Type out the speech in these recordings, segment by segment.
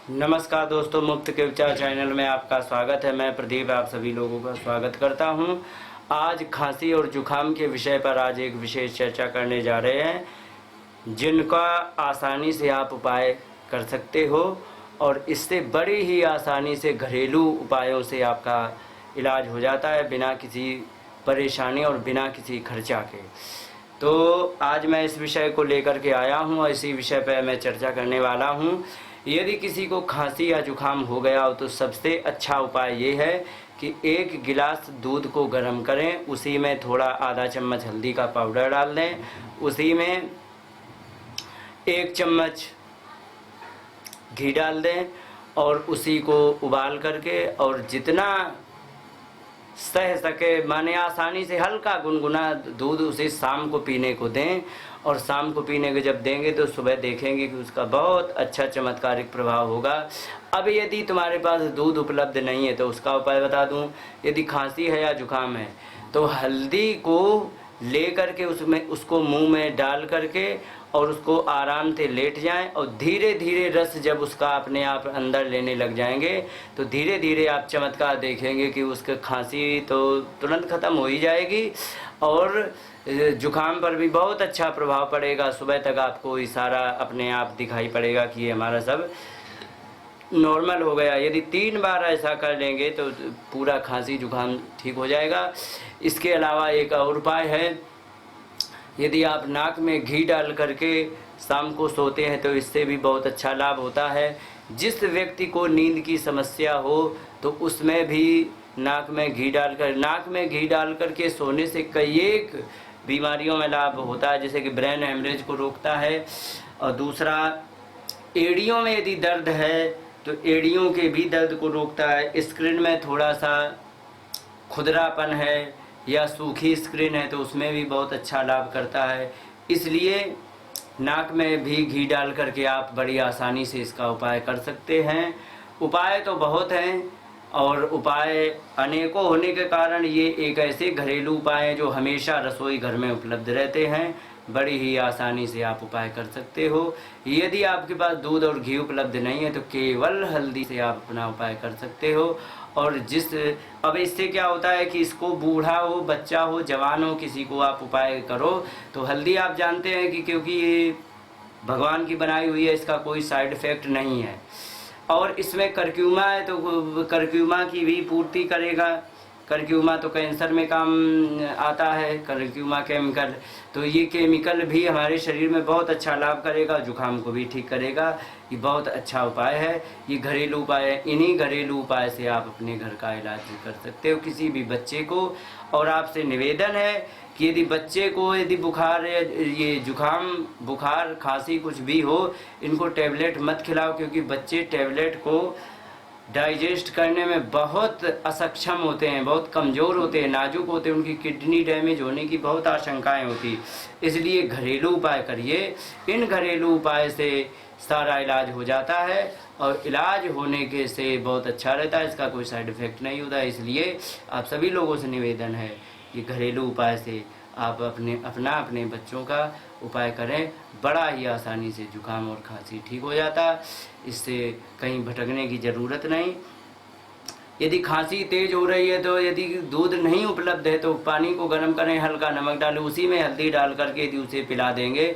नमस्कार दोस्तों, मुफ्त के उपचार चैनल में आपका स्वागत है। मैं प्रदीप आप सभी लोगों का स्वागत करता हूं। आज खांसी और जुखाम के विषय पर आज एक विशेष चर्चा करने जा रहे हैं, जिनका आसानी से आप उपाय कर सकते हो और इससे बड़ी ही आसानी से घरेलू उपायों से आपका इलाज हो जाता है, बिना किसी परेशानी और बिना किसी खर्चा के। तो आज मैं इस विषय को लेकर के आया हूं और इसी विषय पर मैं चर्चा करने वाला हूं। यदि किसी को खांसी या जुखाम हो गया हो तो सबसे अच्छा उपाय ये है कि 1 गिलास दूध को गर्म करें, उसी में थोड़ा आधा चम्मच हल्दी का पाउडर डाल दें, उसी में 1 चम्मच घी डाल दें और उसी को उबाल करके और जितना सह सके, माने आसानी से हल्का गुनगुना दूध उसे शाम को पीने को दें। और शाम को पीने को जब देंगे तो सुबह देखेंगे कि उसका बहुत अच्छा चमत्कारिक प्रभाव होगा। अब यदि तुम्हारे पास दूध उपलब्ध नहीं है तो उसका उपाय बता दूं। यदि खांसी है या जुकाम है तो हल्दी को ले करके उसको मुंह में डाल करके और उसको आराम से लेट जाएं और धीरे धीरे रस जब उसका अपने आप अंदर लेने लग जाएंगे तो धीरे धीरे आप चमत्कार देखेंगे कि उसके खांसी तो तुरंत ख़त्म हो ही जाएगी और जुखाम पर भी बहुत अच्छा प्रभाव पड़ेगा। सुबह तक आपको इशारा अपने आप दिखाई पड़ेगा कि ये हमारा सब नॉर्मल हो गया। यदि 3 बार ऐसा कर लेंगे तो पूरा खांसी जुखाम ठीक हो जाएगा। इसके अलावा एक और उपाय है, यदि आप नाक में घी डाल करके शाम को सोते हैं तो इससे भी बहुत अच्छा लाभ होता है। जिस व्यक्ति को नींद की समस्या हो तो उसमें भी नाक में घी डाल करके सोने से कई एक बीमारियों में लाभ होता है, जैसे कि ब्रेन हेमरेज को रोकता है। और दूसरा, एड़ियों में यदि दर्द है तो एड़ियों के भी दर्द को रोकता है। स्क्रीन में थोड़ा सा खुरदरापन है या सूखी स्क्रीन है तो उसमें भी बहुत अच्छा लाभ करता है। इसलिए नाक में भी घी डाल करके आप बड़ी आसानी से इसका उपाय कर सकते हैं। उपाय तो बहुत हैं और उपाय अनेकों होने के कारण ये एक ऐसे घरेलू उपाय हैं जो हमेशा रसोई घर में उपलब्ध रहते हैं। बड़ी ही आसानी से आप उपाय कर सकते हो। यदि आपके पास दूध और घी उपलब्ध नहीं है तो केवल हल्दी से आप अपना उपाय कर सकते हो। और अब इससे क्या होता है कि इसको बूढ़ा हो, बच्चा हो, जवान हो, किसी को आप उपाय करो तो हल्दी आप जानते हैं कि क्योंकि ये भगवान की बनाई हुई है, इसका कोई साइड इफ़ेक्ट नहीं है। और इसमें करक्यूमा है तो करक्यूमा की भी पूर्ति करेगा। करक्यूमा तो कैंसर में काम आता है, करक्यूमा केमिकल, तो ये केमिकल भी हमारे शरीर में बहुत अच्छा लाभ करेगा, जुखाम को भी ठीक करेगा। ये बहुत अच्छा उपाय है, ये घरेलू उपाय है। इन्हीं घरेलू उपाय से आप अपने घर का इलाज कर सकते हो किसी भी बच्चे को। और आपसे निवेदन है कि यदि बच्चे को यदि बुखार ये जुखाम, बुखार, खांसी कुछ भी हो, इनको टैबलेट मत खिलाओ, क्योंकि बच्चे टैबलेट को डाइजेस्ट करने में बहुत असक्षम होते हैं, बहुत कमज़ोर होते हैं, नाजुक होते हैं, उनकी किडनी डैमेज होने की बहुत आशंकाएं होती। इसलिए घरेलू उपाय करिए। इन घरेलू उपाय से सारा इलाज हो जाता है और इलाज होने के से बहुत अच्छा रहता है, इसका कोई साइड इफ़ेक्ट नहीं होता। इसलिए आप सभी लोगों से निवेदन है कि घरेलू उपाय से आप अपने बच्चों का उपाय करें। बड़ा ही आसानी से जुकाम और खांसी ठीक हो जाता है, इससे कहीं भटकने की ज़रूरत नहीं। यदि खांसी तेज़ हो रही है तो यदि दूध नहीं उपलब्ध है तो पानी को गर्म करें, हल्का नमक डालें, उसी में हल्दी डाल करके यदि उसे पिला देंगे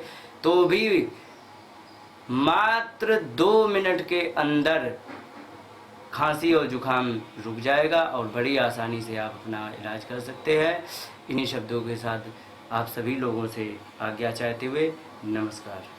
तो भी मात्र 2 मिनट के अंदर खांसी और जुखाम रुक जाएगा और बड़ी आसानी से आप अपना इलाज कर सकते हैं। इन्हीं शब्दों के साथ आप सभी लोगों से आज्ञा चाहते हुए नमस्कार।